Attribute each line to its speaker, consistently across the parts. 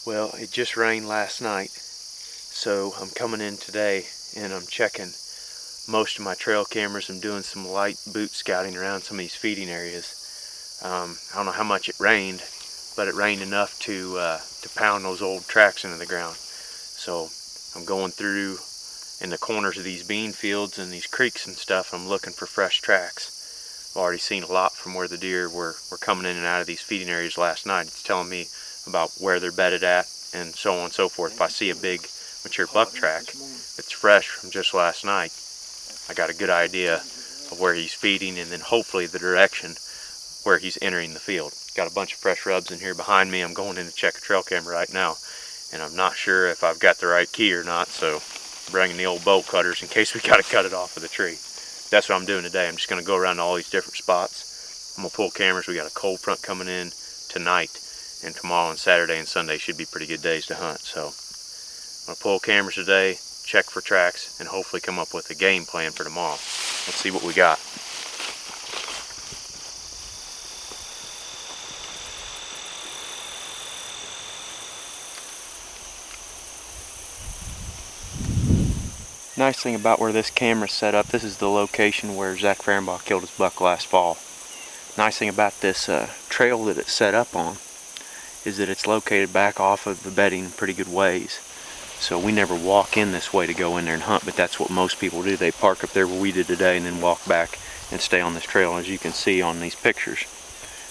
Speaker 1: Well, it just rained last night, so I'm coming in today and I'm checking most of my trail cameras. I'm doing some light boot scouting around some of these feeding areas. I don't know how much it rained, but it rained enough to pound those old tracks into the ground. So I'm going through in the corners of these bean fields and these creeks and stuff. I'm looking for fresh tracks. I've already seen a lot from where the deer were coming in and out of these feeding areas last night. It's telling me about where they're bedded at and so on and so forth. If I see a big mature buck track that's fresh from just last night, I got a good idea of where he's feeding and then hopefully the direction where he's entering the field. Got a bunch of fresh rubs in here behind me. I'm going in to check a trail camera right now, and I'm not sure if I've got the right key or not, so I'm bringing the old bolt cutters in case we got to cut it off of the tree. That's what I'm doing today. I'm just going to go around to all these different spots. I'm going to pull cameras. We got a cold front coming in tonight, and tomorrow and Saturday and Sunday should be pretty good days to hunt. So I'm going to pull cameras today, check for tracks, and hopefully come up with a game plan for tomorrow. Let's see what we got. Nice thing about where this camera's set up, this is the location where Zach Fehrenbach killed his buck last fall. Nice thing about this trail that it's set up on is that it's located back off of the bedding pretty good ways. So we never walk in this way to go in there and hunt, but that's what most people do. They park up there where we did today and then walk back and stay on this trail. As you can see on these pictures,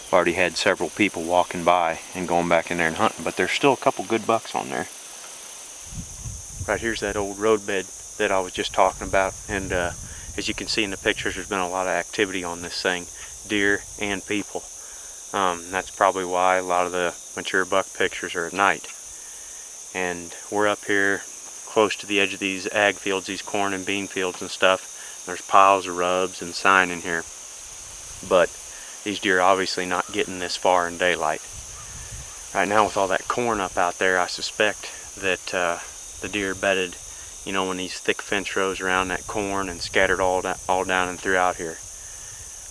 Speaker 1: I've already had several people walking by and going back in there and hunting, but there's still a couple good bucks on there. Right here's that old roadbed that I was just talking about, and as you can see in the pictures, there's been a lot of activity on this thing, deer and people. That's probably why a lot of the mature buck pictures are at night. And we're up here close to the edge of these ag fields, these corn and bean fields and stuff. There's piles of rubs and sign in here, but these deer are obviously not getting this far in daylight. Right now with all that corn up out there, I suspect that the deer bedded, you know, in these thick fence rows around that corn and scattered all down and throughout here.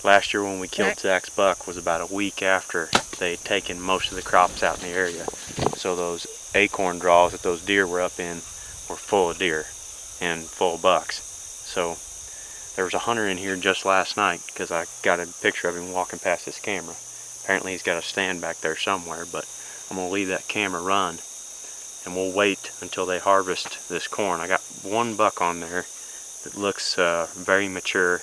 Speaker 1: Last year when we killed Zach's buck was about a week after they'd taken most of the crops out in the area. So those acorn draws that those deer were up in were full of deer and full of bucks. So there was a hunter in here just last night because I got a picture of him walking past this camera. Apparently he's got a stand back there somewhere, but I'm going to leave that camera run and we'll wait until they harvest this corn. I got one buck on there that looks very mature,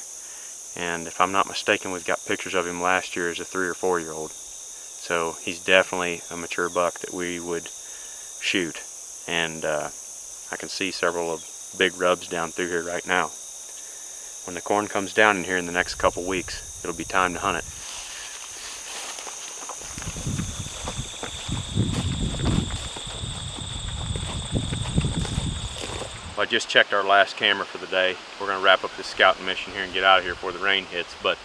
Speaker 1: and if I'm not mistaken, we've got pictures of him last year as a 3 or 4 year old. So he's definitely a mature buck that we would shoot, and I can see several of big rubs down through here right now. When the corn comes down in here in the next couple weeks, it'll be time to hunt it. Well, I just checked our last camera for the day. We're going to wrap up this scouting mission here and get out of here before the rain hits, but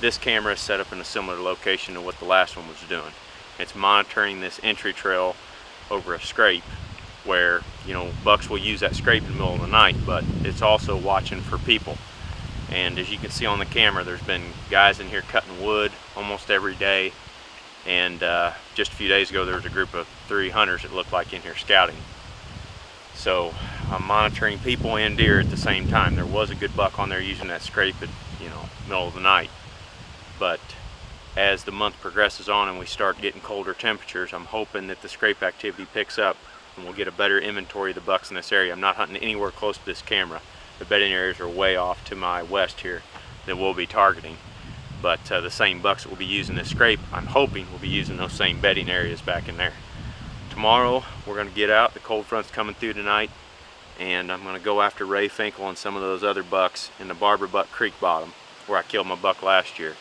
Speaker 1: this camera is set up in a similar location to what the last one was doing. It's monitoring this entry trail over a scrape where, you know, bucks will use that scrape in the middle of the night, but it's also watching for people. And as you can see on the camera, there's been guys in here cutting wood almost every day, and just a few days ago there was a group of 3 hunters that looked like in here scouting. So I'm monitoring people and deer at the same time. There was a good buck on there using that scrape at, you know, middle of the night. But as the month progresses on and we start getting colder temperatures, I'm hoping that the scrape activity picks up and we'll get a better inventory of the bucks in this area. I'm not hunting anywhere close to this camera. The bedding areas are way off to my west here that we'll be targeting. But the same bucks that will be using this scrape, I'm hoping will be using those same bedding areas back in there. Tomorrow we're going to get out. The cold front's coming through tonight, and I'm going to go after Ray Finkle and some of those other bucks in the Barber Buck Creek bottom where I killed my buck last year.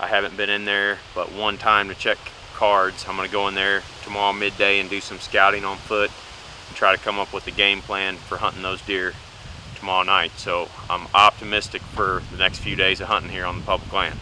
Speaker 1: I haven't been in there but one time to check cards. I'm going to go in there tomorrow midday and do some scouting on foot and try to come up with a game plan for hunting those deer tomorrow night. So I'm optimistic for the next few days of hunting here on the public land.